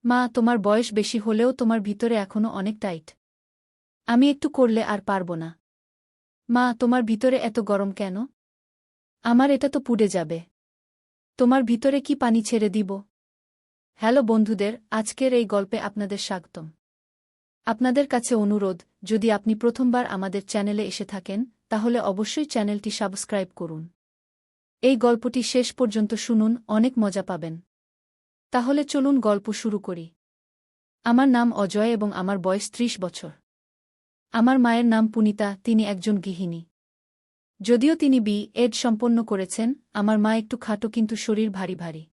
মা, তোমার বয়স বেশি হলেও তোমার ভিতরে এখনো অনেক টাইট। আমি একটু করলে আর পারব না। মা, তোমার ভিতরে এত গরম কেন? আমার এটা তো পুড়ে যাবে। তোমার ভিতরে কি পানি ছেড়ে দিব? হ্যালো বন্ধুদের, আজকের এই গল্পে আপনাদের স্বাগতম। আপনাদের কাছে অনুরোধ, যদি আপনি প্রথমবার আমাদের চ্যানেলে এসে থাকেন, তাহলে অবশ্যই চ্যানেলটি সাবস্ক্রাইব করুন। এই গল্পটি শেষ পর্যন্ত শুনুন, অনেক মজা পাবেন। তাহলে চলুন গল্প শুরু করি। আমার নাম অজয় এবং আমার বয়স ৩০ বছর। আমার মায়ের নাম পুনিতা, তিনি একজন গৃহিণী। যদিও তিনি বি.এড সম্পন্ন করেছেন, আমার মা একটু খাটো কিন্তু শরীর ভারী ভারী।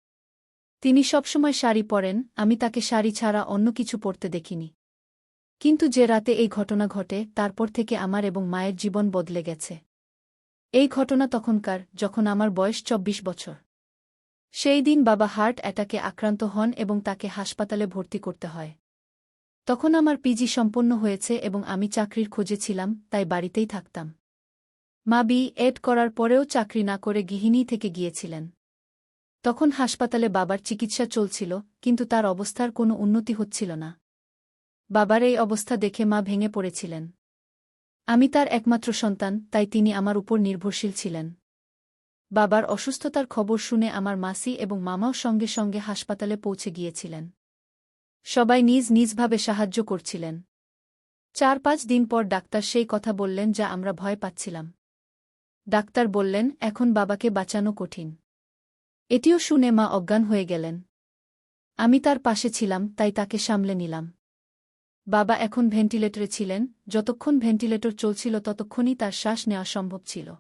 তিনি সবসময় শাড়ি পরেন, আমি তাকে শাড়ি ছাড়া অন্য কিছু পরতে দেখিনি। কিন্তু যে রাতে এই ঘটনা ঘটে, তারপর থেকে আমার এবং মায়ের জীবন বদলে গেছে। এই ঘটনা তখনকার, যখন আমার বয়স ২৪ বছর। সেই দিন বাবা হার্ট অ্যাটাকে আক্রান্ত হন এবং তাকে হাসপাতালে ভর্তি করতে হয়। তখন আমার পিজি সম্পন্ন হয়েছে এবং আমি চাকরির খোঁজে ছিলাম, তাই বাড়িতেই থাকতাম। মা বি.এড করার পরেও চাকরি না করে গৃহিণী থেকে গিয়েছিলেন। তখন হাসপাতালে বাবার চিকিৎসা চলছিল, কিন্তু তার অবস্থার কোনো উন্নতি হচ্ছিল না। বাবার এই অবস্থা দেখে মা ভেঙে পড়েছিলেন। আমি তার একমাত্র সন্তান, তাই তিনি আমার উপর নির্ভরশীল ছিলেন। বাবার অসুস্থতার খবর শুনে আমার মাসি এবং মামাও সঙ্গে সঙ্গে হাসপাতালে পৌঁছে গিয়েছিলেন। সবাই নিজ নিজভাবে সাহায্য করছিলেন। ৪-৫ দিন পর ডাক্তার সেই কথা বললেন যা আমরা ভয় পাচ্ছিলাম। ডাক্তার বললেন, এখন বাবাকে বাঁচানো কঠিন। এটিও শুনে মা অজ্ঞান হয়ে গেলেন। আমি তার পাশে ছিলাম, তাই তাকে সামলে নিলাম। বাবা এখন ভেন্টিলেটরে ছিলেন, যতক্ষণ ভেন্টিলেটর চলছিল ততক্ষণই তার শ্বাস নেওয়া সম্ভব ছিল।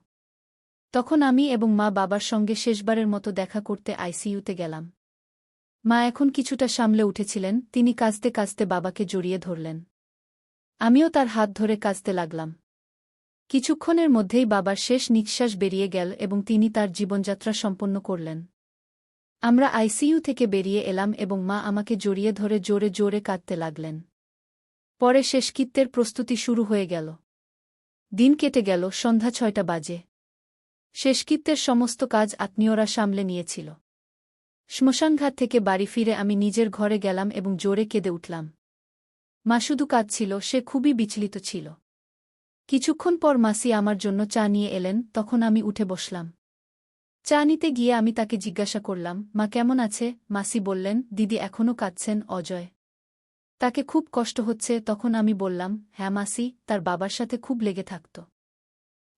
তখন আমি এবং মা বাবার সঙ্গে শেষবারের মতো দেখা করতে আইসিইউতে গেলাম। মা এখন কিছুটা সামলে উঠেছিলেন, তিনি কাঁদতে কাঁদতে বাবাকে জড়িয়ে ধরলেন। আমিও তার হাত ধরে কাঁদতে লাগলাম। কিছুক্ষণের মধ্যেই বাবার শেষ নিঃশ্বাস বেরিয়ে গেল এবং তিনি তার জীবনযাত্রা সম্পন্ন করলেন। আমরা আইসিইউ থেকে বেরিয়ে এলাম এবং মা আমাকে জড়িয়ে ধরে জোরে জোরে কাঁদতে লাগলেন। পরে শেষকৃত্যের প্রস্তুতি শুরু হয়ে গেল। দিন কেটে গেল, সন্ধ্যা ৬টা বাজে। শেষকৃত্যের সমস্ত কাজ আত্মীয়রা সামলে নিয়েছিল। শ্মশানঘাট থেকে বাড়ি ফিরে আমি নিজের ঘরে গেলাম এবং জোরে কেঁদে উঠলাম। মা শুধু কাঁদছিল, সে খুবই বিচলিত ছিল। কিছুক্ষণ পর মাসি আমার জন্য চা নিয়ে এলেন, তখন আমি উঠে বসলাম। চা নিতে গিয়ে আমি তাকে জিজ্ঞাসা করলাম, মা কেমন আছে? মাসি বললেন, দিদি এখনও কাঁদছেন অজয়। তাকে খুব কষ্ট হচ্ছে। তখন আমি বললাম, হ্যাঁ মাসি, তার বাবার সাথে খুব লেগে থাকত।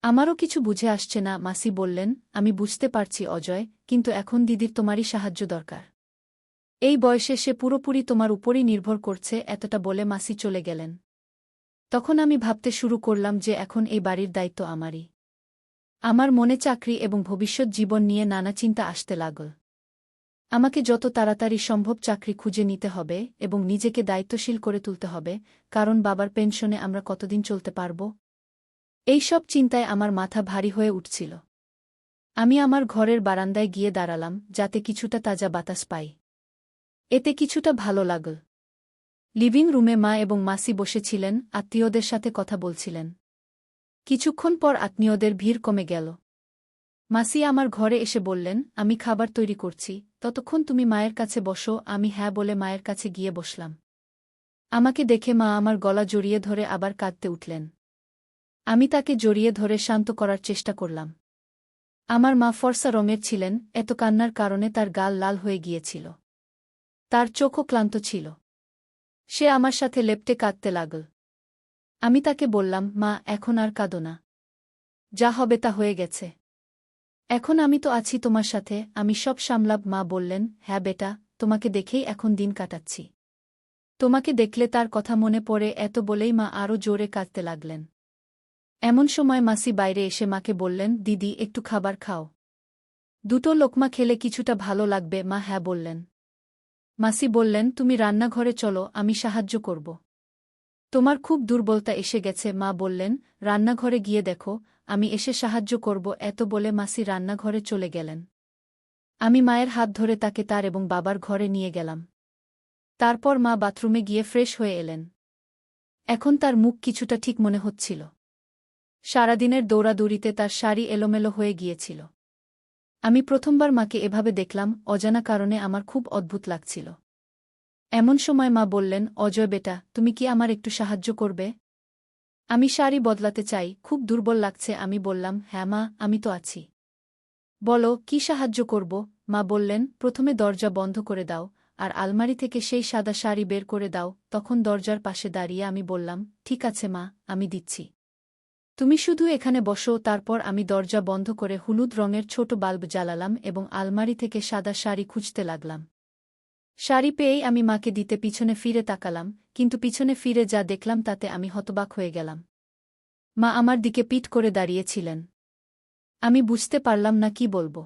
আমারও কিছু বুঝে আসছে না। মাসি বললেন, আমি বুঝতে পারছি অজয়, কিন্তু এখন দিদির তোমারই সাহায্য দরকার। এই বয়সে সে পুরোপুরি তোমার উপরই নির্ভর করছে। এতটা বলে মাসি চলে গেলেন। তখন আমি ভাবতে শুরু করলাম যে এখন এই বাড়ির দায়িত্ব আমারই। আমার মনে চাকরি এবং ভবিষ্যৎ জীবন নিয়ে নানা চিন্তা আসতে লাগল। আমাকে যত তাড়াতাড়ি সম্ভব চাকরি খুঁজে নিতে হবে এবং নিজেকে দায়িত্বশীল করে তুলতে হবে, কারণ বাবার পেনশনে আমরা কতদিন চলতে পারব? এই সব চিন্তায় আমার মাথা ভারী হয়ে উঠছিল। আমি আমার ঘরের বারান্দায় গিয়ে দাঁড়ালাম, যাতে কিছুটা তাজা বাতাস পাই। এতে কিছুটা ভালো লাগল। লিভিং রুমে মা এবং মাসি বসেছিলেন, আত্মীয়দের সাথে কথা বলছিলেন। কিছুক্ষণ পর আত্মীয়দের ভিড় কমে গেল। মাসি আমার ঘরে এসে বললেন, আমি খাবার তৈরি করছি, ততক্ষণ তুমি মায়ের কাছে বসো। আমি হ্যাঁ বলে মায়ের কাছে গিয়ে বসলাম। আমাকে দেখে মা আমার গলা জড়িয়ে ধরে আবার কাঁদতে উঠলেন। আমি তাকে জড়িয়ে ধরে শান্ত করার চেষ্টা করলাম। আমার মা ফর্সা রঙের ছিলেন, এত কান্নার কারণে তার গাল লাল হয়ে গিয়েছিল। তার চোখও ক্লান্ত ছিল। সে আমার সাথে লেপ্টে কাঁদতে লাগল। আমি তাকে বললাম, মা এখন আর কাঁদো না। যা হবে তা হয়ে গেছে। এখন আমি তো আছি তোমার সাথে, আমি সব সামলাব। মা বললেন, হ্যাঁ বেটা, তোমাকে দেখেই এখন দিন কাটাচ্ছি। তোমাকে দেখলে তার কথা মনে পড়ে। এত বলেই মা আরও জোরে কাঁদতে লাগলেন। এমন সময় মাসি বাইরে এসে মাকে বললেন, দিদি একটু খাবার খাও। দুটো লোকমা খেলে কিছুটা ভালো লাগবে। মা হ্যাঁ বললেন। মাসি বললেন, তুমি রান্নাঘরে চলো, আমি সাহায্য করব। তোমার খুব দুর্বলতা এসে গেছে। মা বললেন, রান্নাঘরে গিয়ে দেখো, আমি এসে সাহায্য করব। এত বলে মাসি রান্নাঘরে চলে গেলেন। আমি মায়ের হাত ধরে তাকে তার এবং বাবার ঘরে নিয়ে গেলাম। তারপর মা বাথরুমে গিয়ে ফ্রেশ হয়ে এলেন। এখন তার মুখ কিছুটা ঠিক মনে হচ্ছিল। সারাদিনের দৌড়াদৌড়িতে তার শাড়ি এলোমেলো হয়ে গিয়েছিল। আমি প্রথমবার মাকে এভাবে দেখলাম, অজানা কারণে আমার খুব অদ্ভুত লাগছিল। এমন সময় মা বললেন, অজয় বেটা, তুমি কি আমার একটু সাহায্য করবে? আমি শাড়ি বদলাতে চাই, খুব দুর্বল লাগছে। আমি বললাম, হ্যাঁ মা, আমি তো আছি। বলো, কি সাহায্য করব? মা বললেন, প্রথমে দরজা বন্ধ করে দাও, আর আলমারি থেকে সেই সাদা শাড়ি বের করে দাও। তখন দরজার পাশে দাঁড়িয়ে আমি বললাম, ঠিক আছে মা, আমি দিচ্ছি। তুমি শুধু এখানে বসো। তারপর আমি দরজা বন্ধ করে হলুদ রঙের ছোট বাল্ব জ্বালালাম এবং আলমারি থেকে সাদা শাড়ি খুঁজতে লাগলাম। শাড়ি পেয়েই আমি মাকে দিতে পিছনে ফিরে তাকালাম, কিন্তু পিছনে ফিরে যা দেখলাম তাতে আমি হতবাক হয়ে গেলাম। মা আমার দিকে পিঠ করে দাঁড়িয়েছিলেন। আমি বুঝতে পারলাম না কি বলবো।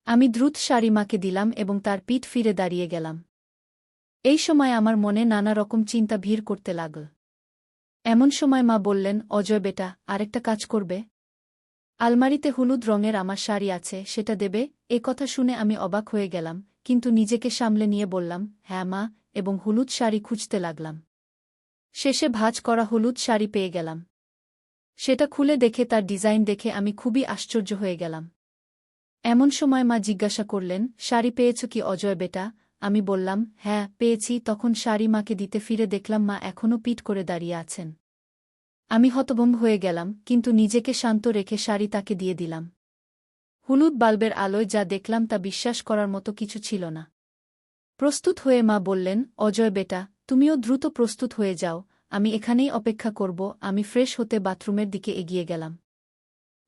আমি দ্রুত শাড়ি মাকে দিলাম এবং তার পিঠ ফিরে দাঁড়িয়ে গেলাম। এই সময় আমার মনে নানা রকম চিন্তা ভিড় করতে লাগল। এমন সময় মা বললেন, অজয় বেটা, আরেকটা কাজ করবে? আলমারিতে হলুদ রঙের আমার শাড়ি আছে, সেটা দেবে? এ কথা শুনে আমি অবাক হয়ে গেলাম, কিন্তু নিজেকে সামলে নিয়ে বললাম, হ্যাঁ মা, এবং হলুদ শাড়ি খুঁজতে লাগলাম। শেষে ভাঁজ করা হলুদ শাড়ি পেয়ে গেলাম। সেটা খুলে দেখে তার ডিজাইন দেখে আমি খুবই আশ্চর্য হয়ে গেলাম। এমন সময় মা জিজ্ঞাসা করলেন, শাড়ি পেয়েছ কি অজয় বেটা? আমি বললাম, হ্যাঁ, পেয়েছি। তখন শাড়ি মাকে দিতে ফিরে দেখলাম মা এখনও পিঠ করে দাঁড়িয়ে আছেন। আমি হতভম্ব হয়ে গেলাম, কিন্তু নিজেকে শান্ত রেখে শাড়ি তাকে দিয়ে দিলাম। হলুদ বাল্বের আলোয় যা দেখলাম তা বিশ্বাস করার মতো কিছু ছিল না। প্রস্তুত হয়ে মা বললেন, অজয় বেটা, তুমিও দ্রুত প্রস্তুত হয়ে যাও, আমি এখানেই অপেক্ষা করব। আমি ফ্রেশ হতে বাথরুমের দিকে এগিয়ে গেলাম।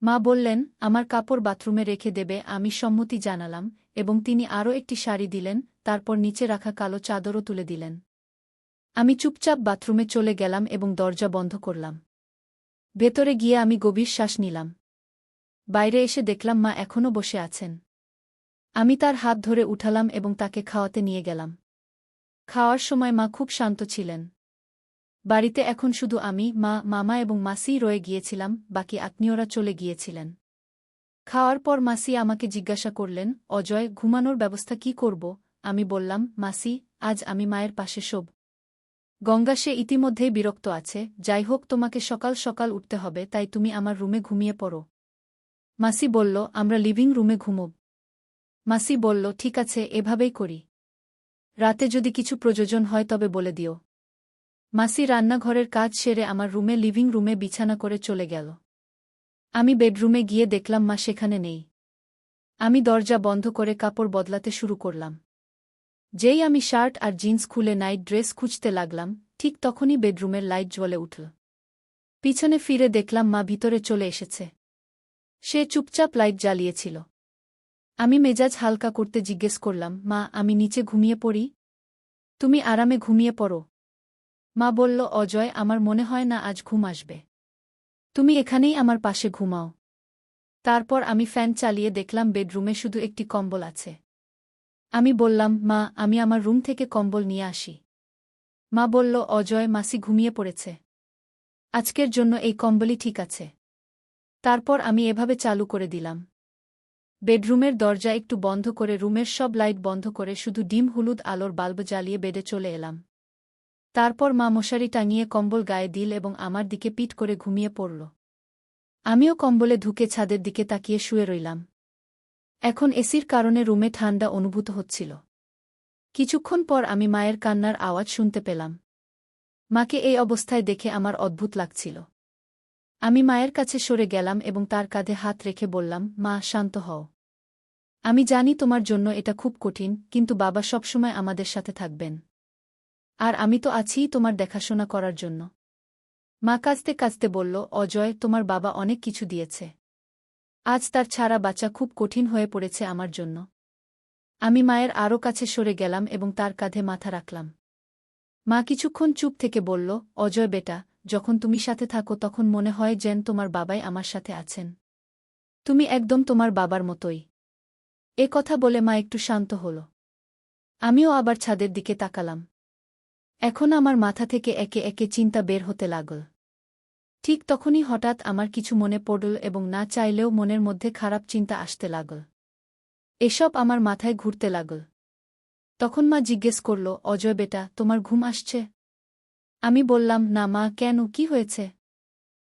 মা বললেন, আমার কাপড় বাথরুমে রেখে দেবে। আমি সম্মতি জানালাম, এবং তিনি আরও একটি শাড়ি দিলেন, তারপর নিচে রাখা কালো চাদরও তুলে দিলেন। আমি চুপচাপ বাথরুমে চলে গেলাম এবং দরজা বন্ধ করলাম। ভেতরে গিয়ে আমি গভীর শ্বাস নিলাম। বাইরে এসে দেখলাম মা এখনও বসে আছেন। আমি তার হাত ধরে উঠালাম এবং তাকে খাওয়াতে নিয়ে গেলাম। খাওয়ার সময় মা খুব শান্ত ছিলেন। বাড়িতে এখন শুধু আমি, মা, মামা এবং মাসিই রয়ে গিয়েছিলাম, বাকি আত্মীয়রা চলে গিয়েছিলেন। খাওয়ার পর মাসি আমাকে জিজ্ঞাসা করলেন, অজয়, ঘুমানোর ব্যবস্থা কি করব? আমি বললাম, মাসি, আজ আমি মায়ের পাশে শোব। গঙ্গা সে ইতিমধ্যেই বিরক্ত আছে। যাই হোক, তোমাকে সকাল সকাল উঠতে হবে, তাই তুমি আমার রুমে ঘুমিয়ে পড়ো। মাসি বলল, আমরা লিভিং রুমে ঘুমোব। মাসি বলল, ঠিক আছে, এভাবেই করি। রাতে যদি কিছু প্রয়োজন হয় তবে বলে দিও। মাসি রান্নাঘরের কাজ সেরে আমার রুমে লিভিং রুমে বিছানা করে চলে গেল। আমি বেডরুমে গিয়ে দেখলাম মা সেখানে নেই। আমি দরজা বন্ধ করে কাপড় বদলাতে শুরু করলাম। যেই আমি শার্ট আর জিন্স খুলে নাইট ড্রেস খুঁজতে লাগলাম, ঠিক তখনই বেডরুমের লাইট জ্বলে উঠল। পিছনে ফিরে দেখলাম মা ভিতরে চলে এসেছে। সে চুপচাপ লাইট জ্বালিয়েছিল। আমি মেজাজ হালকা করতে জিজ্ঞেস করলাম, মা, আমি নিচে ঘুমিয়ে পড়ি? তুমি আরামে ঘুমিয়ে পড়ো। মা বলল, অজয়, আমার মনে হয় না আজ ঘুম আসবে। তুমি এখানেই আমার পাশে ঘুমাও। তারপর আমি ফ্যান চালিয়ে দেখলাম বেডরুমে শুধু একটি কম্বল আছে। আমি বললাম, মা, আমি আমার রুম থেকে কম্বল নিয়ে আসি। মা বলল, অজয়, মাসি ঘুমিয়ে পড়েছে। আজকের জন্য এই কম্বলই ঠিক আছে। তারপর আমি এভাবে চালু করে দিলাম। বেডরুমের দরজা একটু বন্ধ করে রুমের সব লাইট বন্ধ করে শুধু ডিম হলুদ আলোর বাল্ব জ্বালিয়ে বেডে চলে এলাম। তারপর মা মশারি টাঙিয়ে কম্বল গায়ে দিল এবং আমার দিকে পিঠ করে ঘুমিয়ে পড়ল। আমিও কম্বলে ঢুকে ছাদের দিকে তাকিয়ে শুয়ে রইলাম। এখন এসির কারণে রুমে ঠান্ডা অনুভূত হচ্ছিল। কিছুক্ষণ পর আমি মায়ের কান্নার আওয়াজ শুনতে পেলাম। মাকে এই অবস্থায় দেখে আমার অদ্ভুত লাগছিল। আমি মায়ের কাছে সরে গেলাম এবং তার কাঁধে হাত রেখে বললাম, মা, শান্ত হও। আমি জানি তোমার জন্য এটা খুব কঠিন, কিন্তু বাবা সবসময় আমাদের সাথে থাকবেন। আর আমি তো আছিই তোমার দেখাশোনা করার জন্য। মা কাঁদতে কাঁদতে বলল, অজয়, তোমার বাবা অনেক কিছু দিয়েছে। আজ তার ছাড়া বাঁচা খুব কঠিন হয়ে পড়েছে আমার জন্য। আমি মায়ের আরও কাছে সরে গেলাম এবং তার কাঁধে মাথা রাখলাম। মা কিছুক্ষণ চুপ থেকে বলল, অজয় বেটা, যখন তুমি সাথে থাকো তখন মনে হয় যেন তোমার বাবাই আমার সাথে আছেন। তুমি একদম তোমার বাবার মতোই। এ কথা বলে মা একটু শান্ত হল। আমিও আবার ছাদের দিকে তাকালাম। এখন আমার মাথা থেকে একে একে চিন্তা বের হতে লাগল। ঠিক তখনই হঠাৎ আমার কিছু মনে পড়ল এবং না চাইলেও মনের মধ্যে খারাপ চিন্তা আসতে লাগল। এসব আমার মাথায় ঘুরতে লাগল। তখন মা জিজ্ঞেস করল, অজয় বেটা, তোমার ঘুম আসছে? আমি বললাম, না মা, কেন, কি হয়েছে?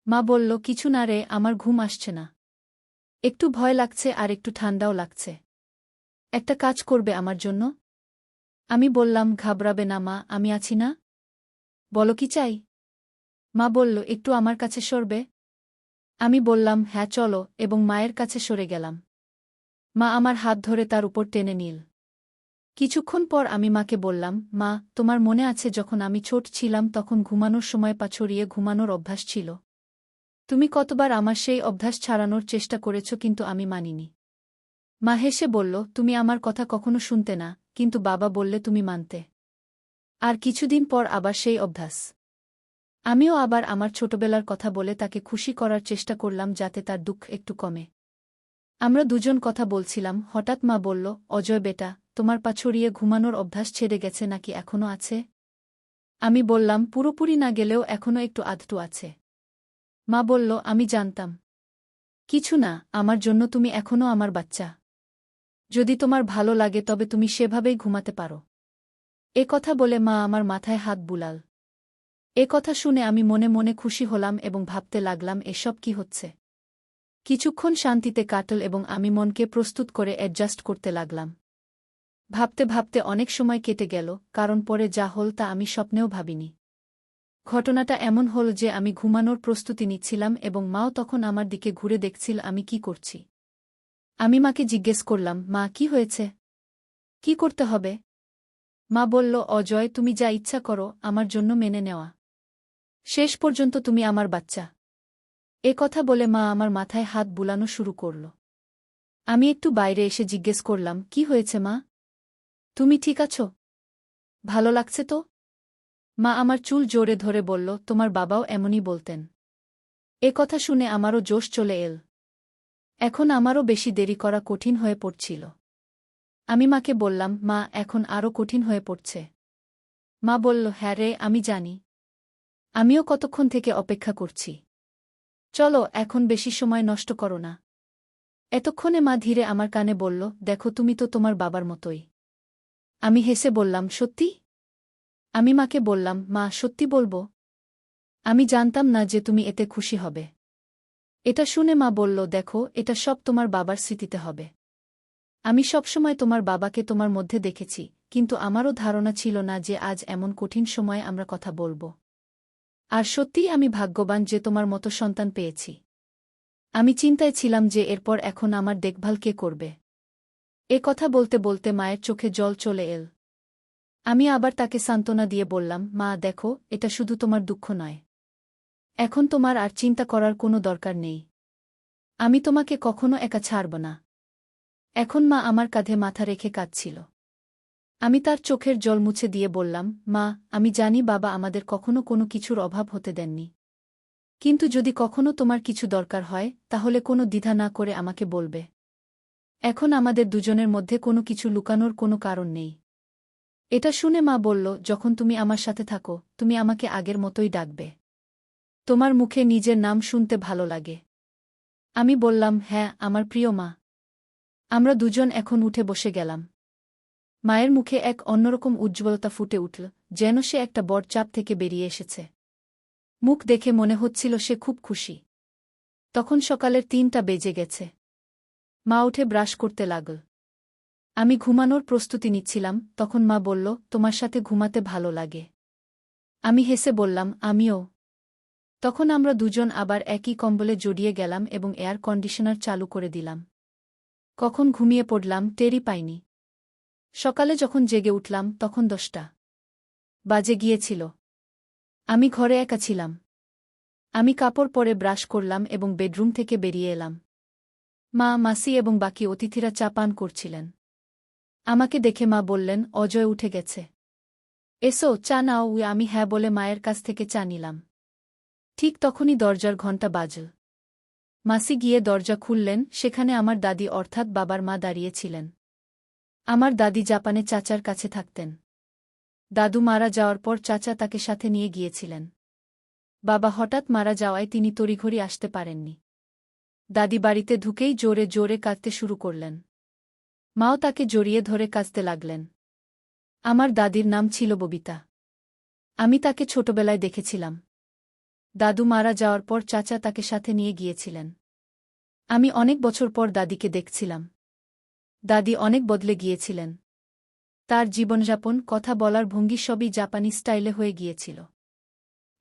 মা বলল, কিছু না রে, আমার ঘুম আসছে না। একটু ভয় লাগছে আর একটু ঠান্ডাও লাগছে। একটা কাজ করবে আমার জন্য? আমি বললাম, ঘাবড়াবে না মা, আমি আছি না? বলো কি চাই? মা বলল, একটু আমার কাছে সরবে? আমি বললাম, হ্যাঁ চলো, এবং মায়ের কাছে সরে গেলাম। মা আমার হাত ধরে তার উপর টেনে নিল। কিছুক্ষণ পর আমি মাকে বললাম, মা, তোমার মনে আছে যখন আমি ছোট ছিলাম তখন ঘুমানোর সময় পা ছড়িয়ে ঘুমানোর অভ্যাস ছিল? তুমি কতবার আমার সেই অভ্যাস ছাড়ানোর চেষ্টা করেছ, কিন্তু আমি মানিনি। মা হেসে বলল, তুমি আমার কথা কখনো শুনতে না, কিন্তু বাবা বললে তুমি মানতে। আর কিছুদিন পর আবার সেই অভ্যাস। আমিও আবার আমার ছোটবেলার কথা বলে তাকে খুশি করার চেষ্টা করলাম যাতে তার দুঃখ একটু কমে। আমরা দুজন কথা বলছিলাম, হঠাৎ মা বলল, অজয় বেটা, তোমার পা ছড়িয়ে ঘুমানোর অভ্যাস ছেড়ে গেছে নাকি এখনো আছে? আমি বললাম, পুরোপুরি না গেলেও এখনো একটু আধটু আছে। মা বলল, আমি জানতাম। কিছু না, আমার জন্য তুমি এখনো আমার বাচ্চা। যদি তোমার ভালো লাগে তবে তুমি সেভাবেই ঘুমাতে পারো। এ কথা বলে মা আমার মাথায় হাত বুলাল। এ কথা শুনে আমি মনে মনে খুশি হলাম এবং ভাবতে লাগলাম, এসব কি হচ্ছে। কিছুক্ষণ শান্তিতে কাটল এবং আমি মনকে প্রস্তুত করে অ্যাডজাস্ট করতে লাগলাম। ভাবতে ভাবতে অনেক সময় কেটে গেল, কারণ পরে যা হল তা আমি স্বপ্নেও ভাবিনি। ঘটনাটা এমন হল যে আমি ঘুমানোর প্রস্তুতি নিচ্ছিলাম এবং মাও তখন আমার দিকে ঘুরে দেখছিল আমি কি করছি। আমি মাকে জিজ্ঞেস করলাম, মা, কি হয়েছে? কি করতে হবে? মা বলল, অজয়, তুমি যা ইচ্ছা করো, আমার জন্য মেনে নেওয়া। শেষ পর্যন্ত তুমি আমার বাচ্চা। এ কথা বলে মা আমার মাথায় হাত বুলানো শুরু করল। আমি একটু বাইরে এসে জিজ্ঞেস করলাম, কি হয়েছে মা? তুমি ঠিক আছো? ভালো লাগছে তো? মা আমার চুল জোরে ধরে বলল, তোমার বাবাও এমনই বলতেন। এ কথা শুনে আমারও জোশ চলে এল। এখন আমারও বেশি দেরি করা কঠিন হয়ে পড়ছিল। আমি মাকে বললাম, মা, এখন আরও কঠিন হয়ে পড়ছে। মা বলল, হ্যাঁ রে, আমি জানি। আমিও কতক্ষণ থেকে অপেক্ষা করছি। চলো, এখন বেশি সময় নষ্ট করো না। এতক্ষণে মা ধীরে আমার কানে বলল, দেখো, তুমি তো তোমার বাবার মতোই। আমি হেসে বললাম, সত্যি? আমি মাকে বললাম, মা, সত্যি বলবো? আমি জানতাম না যে তুমি এতে খুশি হবে। এটা শুনে মা বলল, দেখো, এটা সব তোমার বাবার স্মৃতিতে হবে। আমি সবসময় তোমার বাবাকে তোমার মধ্যে দেখেছি, কিন্তু আমারও ধারণা ছিল না যে আজ এমন কঠিন সময়ে আমরা কথা বলবো। আর সত্যিই আমি ভাগ্যবান যে তোমার মতো সন্তান পেয়েছি। আমি চিন্তায় ছিলাম যে এরপর এখন আমার দেখভাল কে করবে। এ কথা বলতে বলতে মায়ের চোখে জল চলে এল। আমি আবার তাকে সান্ত্বনা দিয়ে বললাম, মা, দেখো, এটা শুধু তোমার দুঃখ নয়। এখন তোমার আর চিন্তা করার কোনো দরকার নেই। আমি তোমাকে কখনো একা ছাড়ব না। এখন মা আমার কাঁধে মাথা রেখে কাঁদছিল। আমি তার চোখের জল মুছে দিয়ে বললাম, মা, আমি জানি বাবা আমাদের কখনো কোনো কিছুর অভাব হতে দেননি। কিন্তু যদি কখনো তোমার কিছু দরকার হয় তাহলে কোনো দ্বিধা না করে আমাকে বলবে। এখন আমাদের দুজনের মধ্যে কোনো কিছু লুকানোর কোনো কারণ নেই। এটা শুনে মা বলল, যখন তুমি আমার সাথে থাকো তুমি আমাকে আগের মতোই ডাকবে। তোমার মুখে নিজের নাম শুনতে ভালো লাগে। আমি বললাম, হ্যাঁ, আমার প্রিয় মা। আমরা দুজন এখন উঠে বসে গেলাম। মায়ের মুখে এক অন্যরকম উজ্জ্বলতা ফুটে উঠল, যেন সে একটা বড় চাপ থেকে বেরিয়ে এসেছে। মুখ দেখে মনে হচ্ছিল সে খুব খুশি। তখন সকালের ৩টা বেজে গেছে। মা উঠে ব্রাশ করতে লাগল। আমি ঘুমানোর প্রস্তুতি নিচ্ছিলাম, তখন মা বলল, তোমার সাথে ঘুমাতে ভালো লাগে। আমি হেসে বললাম, আমিও। তখন আমরা দুজন আবার একই কম্বলে জড়িয়ে গেলাম এবং এয়ার কন্ডিশনার চালু করে দিলাম। কখন ঘুমিয়ে পড়লাম টেরই পাইনি। সকালে যখন জেগে উঠলাম তখন 10টা বাজে গিয়েছিল। আমি ঘরে একা ছিলাম। আমি কাপড় পরে ব্রাশ করলাম এবং বেডরুম থেকে বেরিয়ে এলাম। মা, মাসি এবং বাকি অতিথিরা চা পান করছিলেন। আমাকে দেখে মা বললেন, অজয় উঠে গেছে। এসো, চা নাও। আমি হ্যাঁ বলে মায়ের কাছ থেকে চা নিলাম। ঠিক তখনই দরজার ঘণ্টা বাজল। মাসি গিয়ে দরজা খুললেন, সেখানে আমার দাদি অর্থাৎ বাবার মা দাঁড়িয়েছিলেন। আমার দাদি জাপানে চাচার কাছে থাকতেন। দাদু মারা যাওয়ার পর চাচা তাকে সাথে নিয়ে গিয়েছিলেন। বাবা হঠাৎ মারা যাওয়ায় তিনি তড়িঘড়ি আসতে পারেননি। দাদি বাড়িতে ঢুকেই জোরে জোরে কাঁদতে শুরু করলেন। মাও তাকে জড়িয়ে ধরে কাঁদতে লাগলেন। আমার দাদির নাম ছিল ববিতা। আমি তাকে ছোটবেলায় দেখেছিলাম। দাদু মারা যাওয়ার পর চাচা তাকে সাথে নিয়ে গিয়েছিলেন। আমি অনেক বছর পর দাদিকে দেখছিলাম। দাদি অনেক বদলে গিয়েছিলেন। তার জীবনযাপন, কথা বলার ভঙ্গি সবই জাপানি স্টাইলে হয়ে গিয়েছিল।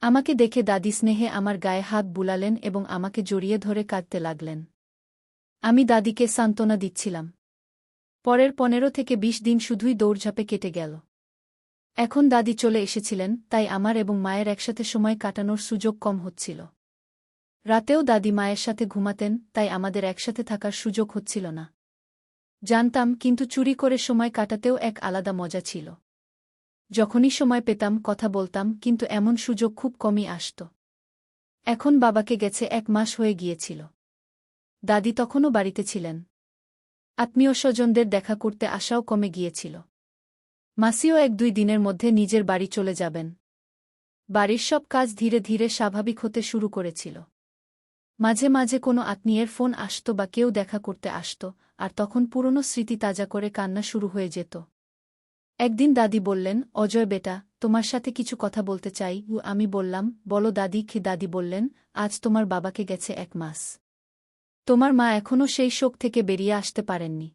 আমাকে দেখে দাদি স্নেহে আমার গায়ে হাত বুলালেন এবং আমাকে জড়িয়ে ধরে কাঁদতে লাগলেন। আমি দাদিকে সান্ত্বনা দিচ্ছিলাম। পরের 15 থেকে 20 দিন শুধুই দৌড়ঝাঁপে কেটে গেল। এখন দাদি চলে এসেছিলেন, তাই আমার এবং মায়ের একসাথে সময় কাটানোর সুযোগ কম হচ্ছিল। রাতেও দাদি মায়ের সাথে ঘুমাতেন, তাই আমাদের একসাথে থাকার সুযোগ হচ্ছিল না। জানতাম, কিন্তু চুরি করে সময় কাটাতেও এক আলাদা মজা ছিল। যখনই সময় পেতাম কথা বলতাম, কিন্তু এমন সুযোগ খুব কমই আসত। এখন বাবাকে গেছে 1 মাস হয়ে গিয়েছিল। দাদি তখনও বাড়িতে ছিলেন। আত্মীয় স্বজনদের দেখা করতে আসাও কমে গিয়েছিল। মাসিও 1-2 দিনের মধ্যে নিজের বাড়ি চলে যাবেন। বাড়ির সব কাজ ধীরে ধীরে স্বাভাবিক হতে শুরু করেছিল। মাঝে মাঝে কোনো আত্মীয়ের ফোন আসত বা কেউ দেখা করতে আসত, আর তখন পুরনো স্মৃতি তাজা করে কান্না শুরু হয়ে যেত। একদিন দাদি বললেন, অজয় বেটা, তোমার সাথে কিছু কথা বলতে চাই। আমি বললাম, বলো দাদি। দাদি বললেন, আজ তোমার বাবাকে গেছে 1 মাস। তোমার মা এখনও সেই শোক থেকে বেরিয়ে আসতে পারেননি।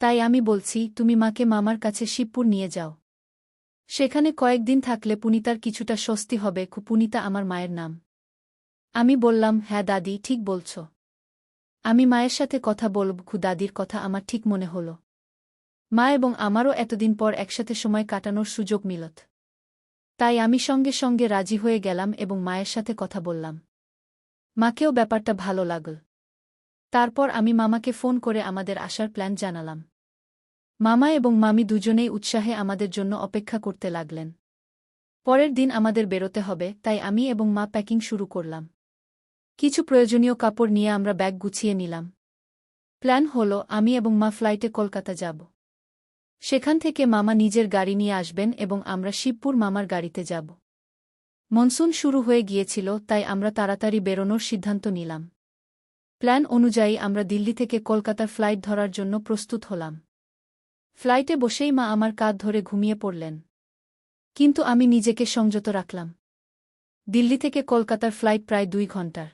তাই আমি বলছি, তুমি মাকে মামার কাছে শিবপুর নিয়ে যাও। সেখানে কয়েকদিন থাকলে পুনিতার কিছুটা স্বস্তি হবে। পুনিতা আমার মায়ের নাম। আমি বললাম, হ্যাঁ দাদি, ঠিক বলছ। আমি মায়ের সাথে কথা বলব। দাদির কথা আমার ঠিক মনে হল। মা এবং আমারও এতদিন পর একসাথে সময় কাটানোর সুযোগ মিলত। তাই আমি সঙ্গে সঙ্গে রাজি হয়ে গেলাম এবং মায়ের সাথে কথা বললাম। মাকেও ব্যাপারটা ভালো লাগল। তারপর আমি মামাকে ফোন করে আমাদের আসার প্ল্যান জানালাম। মামা এবং মামি দুজনেই উৎসাহে আমাদের জন্য অপেক্ষা করতে লাগলেন। পরের দিন আমাদের বেরোতে হবে, তাই আমি এবং মা প্যাকিং শুরু করলাম। কিছু প্রয়োজনীয় কাপড় নিয়ে আমরা ব্যাগ গুছিয়ে নিলাম। প্ল্যান হল, আমি এবং মা ফ্লাইটে কলকাতা যাব। সেখান থেকে মামা নিজের গাড়ি নিয়ে আসবেন এবং আমরা শিবপুর মামার গাড়িতে যাব। মনসুন শুরু হয়ে গিয়েছিল, তাই আমরা তাড়াতাড়ি বেরোনোর সিদ্ধান্ত নিলাম। প্ল্যান অনুযায়ী আমরা দিল্লি থেকে কলকাতার ফ্লাইট ধরার জন্য প্রস্তুত হলাম। ফ্লাইটে বসেই মা আমার কাঁধ ধরে ঘুমিয়ে পড়লেন। কিন্তু আমি নিজেকে সংযত রাখলাম। দিল্লি থেকে কলকাতার ফ্লাইট প্রায় 2 ঘণ্টার।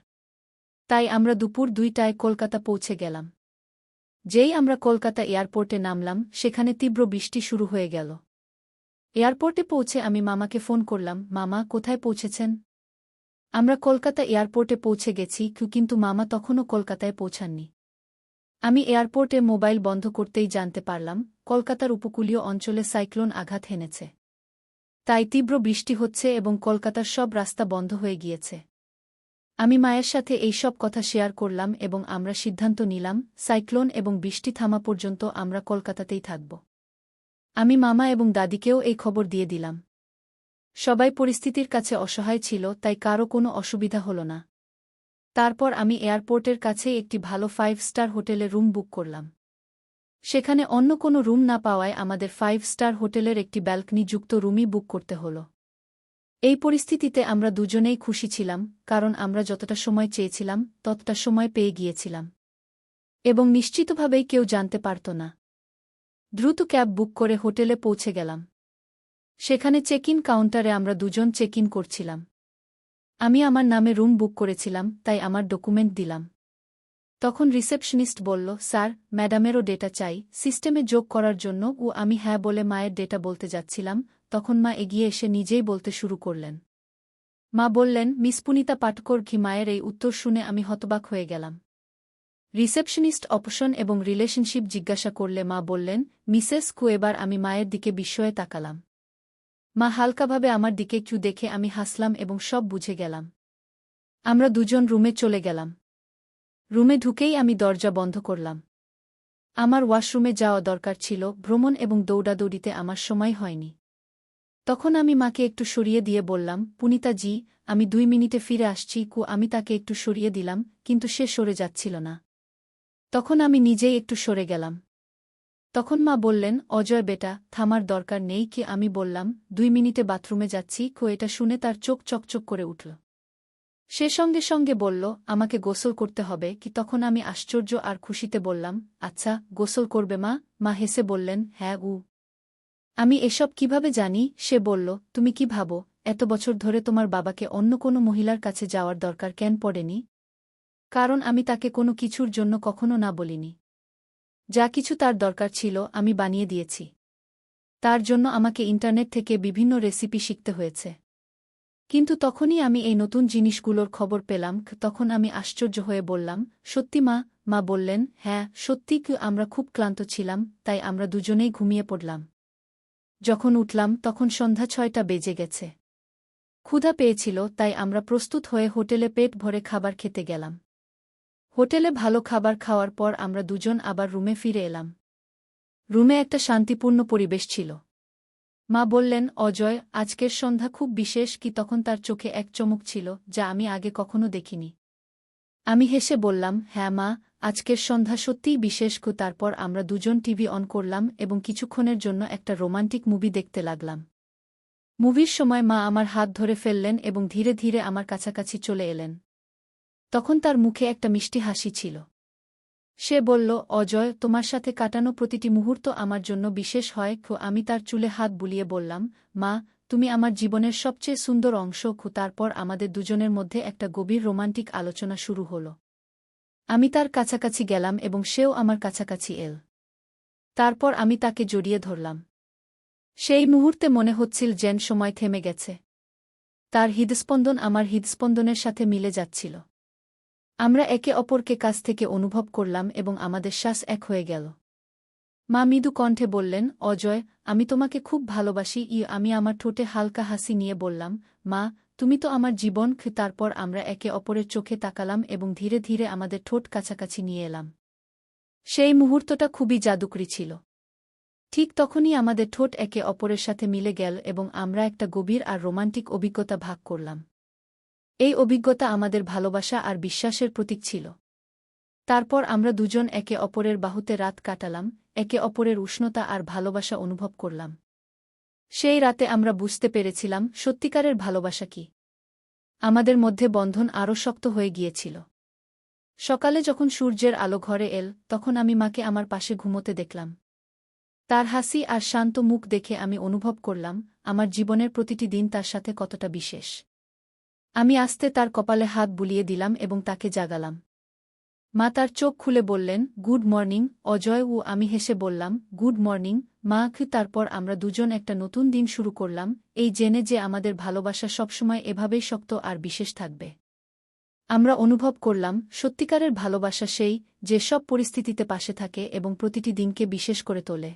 তাই আমরা দুপুর 2টায় কলকাতা পৌঁছে গেলাম। যেই আমরা কলকাতা এয়ারপোর্টে নামলাম, সেখানে তীব্র বৃষ্টি শুরু হয়ে গেল। এয়ারপোর্টে পৌঁছে আমি মামাকে ফোন করলাম, মামা, কোথায় পৌঁছেছেন? আমরা কলকাতা এয়ারপোর্টে পৌঁছে গেছি। কিন্তু মামা তখনও কলকাতায় পৌঁছাননি। আমি এয়ারপোর্টে মোবাইল বন্ধ করতেই জানতে পারলাম, কলকাতার উপকূলীয় অঞ্চলে সাইক্লোন আঘাত হেনেছে। তাই তীব্র বৃষ্টি হচ্ছে এবং কলকাতার সব রাস্তা বন্ধ হয়ে গিয়েছে। আমি মায়ের সাথে এই সব কথা শেয়ার করলাম এবং আমরা সিদ্ধান্ত নিলাম, সাইক্লোন এবং বৃষ্টি থামা পর্যন্ত আমরা কলকাতাতেই থাকব। আমি মামা এবং দাদিকেও এই খবর দিয়ে দিলাম। সবাই পরিস্থিতির কাছে অসহায় ছিল, তাই কারও কোনো অসুবিধা হল না। তারপর আমি এয়ারপোর্টের কাছেই একটি ভালো 5 স্টার হোটেলে রুম বুক করলাম। সেখানে অন্য কোনো রুম না পাওয়ায় আমাদের 5 স্টার হোটেলের একটি ব্যালকনিযুক্ত রুমই বুক করতে হল। এই পরিস্থিতিতে আমরা দুজনেই খুশি ছিলাম, কারণ আমরা যতটা সময় চেয়েছিলাম ততটা সময় পেয়ে গিয়েছিলাম। এবং নিশ্চিতভাবেই কেউ জানতে পারত না। দ্রুত ক্যাব বুক করে হোটেলে পৌঁছে গেলাম। সেখানে চেক ইন কাউন্টারে আমরা দুজন চেক ইন করছিলাম। আমি আমার নামে রুম বুক করেছিলাম, তাই আমার ডকুমেন্ট দিলাম। তখন রিসেপশনিস্ট বলল, স্যার, ম্যাডামেরও ডেটা চাই সিস্টেমে যোগ করার জন্য। আমি হ্যাঁ বলে মায়ের ডেটা বলতে যাচ্ছিলাম, তখন মা এগিয়ে এসে নিজেই বলতে শুরু করলেন। মা বললেন, মিস পুনিতা পাটকর। মায়ের এই উত্তর শুনে আমি হতবাক হয়ে গেলাম। রিসেপশনিস্ট অপশন এবং রিলেশনশিপ জিজ্ঞাসা করলে মা বললেন, মিসেস কু। এবার আমি মায়ের দিকে বিস্ময়ে তাকালাম। মা হালকাভাবে আমার দিকে একটু দেখে আমি হাসলাম এবং সব বুঝে গেলাম। আমরা দুজন রুমে চলে গেলাম। রুমে ঢুকেই আমি দরজা বন্ধ করলাম। আমার ওয়াশরুমে যাওয়া দরকার ছিল, ভ্রমণ এবং দৌড়াদৌড়িতে আমার সময় হয়নি। তখন আমি মাকে একটু সরিয়ে দিয়ে বললাম, পুনিতা জি, আমি 2 মিনিটে ফিরে আসছি। আমি তাকে একটু সরিয়ে দিলাম, কিন্তু সে সরে যাচ্ছিল না। তখন আমি নিজেই একটু সরে গেলাম। তখন মা বললেন, অজয় বেটা, থামার দরকার নেই। আমি বললাম, 2 মিনিটে বাথরুমে যাচ্ছি। এটা শুনে তার চোখ চকচক করে উঠল। সে সঙ্গে সঙ্গে বলল, আমাকে গোসল করতে হবে। তখন আমি আশ্চর্য আর খুশিতে বললাম, আচ্ছা, গোসল করবে মা? মা হেসে বললেন, হ্যাঁ। আমি এসব কিভাবে জানি? সে বলল, তুমি কি ভাবো, এত বছর ধরে তোমার বাবাকে অন্য কোনো মহিলার কাছে যাওয়ার দরকার কেন পড়েনি? কারণ আমি তাকে কোনো কিছুর জন্য কখনো না বলিনি। যা কিছু তার দরকার ছিল আমি বানিয়ে দিয়েছি। তার জন্য আমাকে ইন্টারনেট থেকে বিভিন্ন রেসিপি শিখতে হয়েছে। কিন্তু তখনই আমি এই নতুন জিনিসগুলোর খবর পেলাম, তখন আমি আশ্চর্য হয়ে বললাম, সত্যি মা? মা বললেন, হ্যাঁ, সত্যি কি আমরা খুব ক্লান্ত ছিলাম, তাই আমরা দুজনেই ঘুমিয়ে পড়লাম। যখন উঠলাম তখন সন্ধ্যা 6টা বেজে গেছে। ক্ষুধা পেয়েছিল, তাই আমরা প্রস্তুত হয়ে হোটেলে পেট ভরে খাবার খেতে গেলাম। হোটেলে ভালো খাবার খাওয়ার পর আমরা দুজন আবার রুমে ফিরে এলাম। রুমে একটা শান্তিপূর্ণ পরিবেশ ছিল। মা বললেন, অজয়, আজকের সন্ধ্যা খুব বিশেষ কি? তখন তার চোখে এক চমক ছিল যা আমি আগে কখনো দেখিনি। আমি হেসে বললাম, হ্যাঁ মা, আজকের সন্ধ্যা সত্যিই বিশেষ। তারপর আমরা দুজন টিভি অন করলাম এবং কিছুক্ষণের জন্য একটা রোমান্টিক মুভি দেখতে লাগলাম। মুভির সময় মা আমার হাত ধরে ফেললেন এবং ধীরে ধীরে আমার কাছাকাছি চলে এলেন। তখন তার মুখে একটা মিষ্টি হাসি ছিল। সে বলল, অজয়, তোমার সাথে কাটানো প্রতিটি মুহূর্ত আমার জন্য বিশেষ হয়। আমি তার চুলে হাত বুলিয়ে বললাম, মা, তুমি আমার জীবনের সবচেয়ে সুন্দর অংশ। তারপর আমাদের দুজনের মধ্যে একটা গভীর রোমান্টিক আলোচনা শুরু হল। আমি তার কাছাকাছি গেলাম এবং সেও আমার কাছাকাছি এল। তারপর আমি তাকে জড়িয়ে ধরলাম। সেই মুহূর্তে মনে হচ্ছিল যেন সময় থেমে গেছে। তার হৃদস্পন্দন আমার হৃদস্পন্দনের সাথে মিলে যাচ্ছিল। আমরা একে অপরকে কাছ থেকে অনুভব করলাম এবং আমাদের শ্বাস এক হয়ে গেল। মা মৃদু কণ্ঠে বললেন, অজয়, আমি তোমাকে খুব ভালোবাসি। আমি আমার ঠোঁটে হালকা হাসি নিয়ে বললাম, মা, তুমি তো আমার জীবন। তারপর আমরা একে অপরের চোখে তাকালাম এবং ধীরে ধীরে আমাদের ঠোঁট কাছাকাছি নিয়ে এলাম। সেই মুহূর্তটা খুবই জাদুকরী ছিল। ঠিক তখনই আমাদের ঠোঁট একে অপরের সাথে মিলে গেল এবং আমরা একটা গভীর আর রোমান্টিক অভিজ্ঞতা ভাগ করলাম। এই অভিজ্ঞতা আমাদের ভালোবাসা আর বিশ্বাসের প্রতীক ছিল। তারপর আমরা দুজন একে অপরের বাহুতে রাত কাটালাম, একে অপরের উষ্ণতা আর ভালোবাসা অনুভব করলাম। সেই রাতে আমরা বুঝতে পেরেছিলাম সত্যিকারের ভালোবাসা কি। আমাদের মধ্যে বন্ধন আরও শক্ত হয়ে গিয়েছিল। সকালে যখন সূর্যের আলো ঘরে এল, তখন আমি মাকে আমার পাশে ঘুমোতে দেখলাম। তার হাসি আর শান্ত মুখ দেখে আমি অনুভব করলাম আমার জীবনের প্রতিটি দিন তার সাথে কতটা বিশেষ। আমি আস্তে তার কপালে হাত বুলিয়ে দিলাম এবং তাকে জাগালাম। মা তার চোখ খুলে বললেন, গুড মর্নিং অজয়। আমি হেসে বললাম, গুড মর্নিং মা। তারপর আমরা দুজন একটা নতুন দিন শুরু করলাম, এই জেনে যে আমাদের ভালোবাসা সবসময় এভাবেই শক্ত আর বিশেষ থাকবে। আমরা অনুভব করলাম সত্যিকারের ভালোবাসা সেই, যে সব পরিস্থিতিতে পাশে থাকে এবং প্রতিটি দিনকে বিশেষ করে তোলে।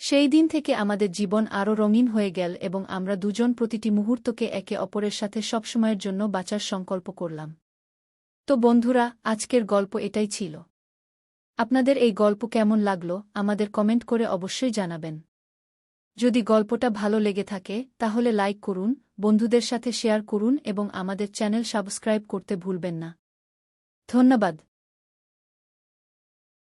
সেই দিন থেকে আমাদের জীবন আরও রঙিন হয়ে গেল এবং আমরা দুজন প্রতিটি মুহূর্তকে একে অপরের সাথে সবসময়ের জন্য বাঁচার সংকল্প করলাম। তো বন্ধুরা, আজকের গল্প এটাই ছিল। আপনাদের এই গল্প কেমন লাগলো আমাদের কমেন্ট করে অবশ্যই জানাবেন। যদি গল্পটা ভালো লেগে থাকে তাহলে লাইক করুন, বন্ধুদের সাথে শেয়ার করুন এবং আমাদের চ্যানেল সাবস্ক্রাইব করতে ভুলবেন না। ধন্যবাদ।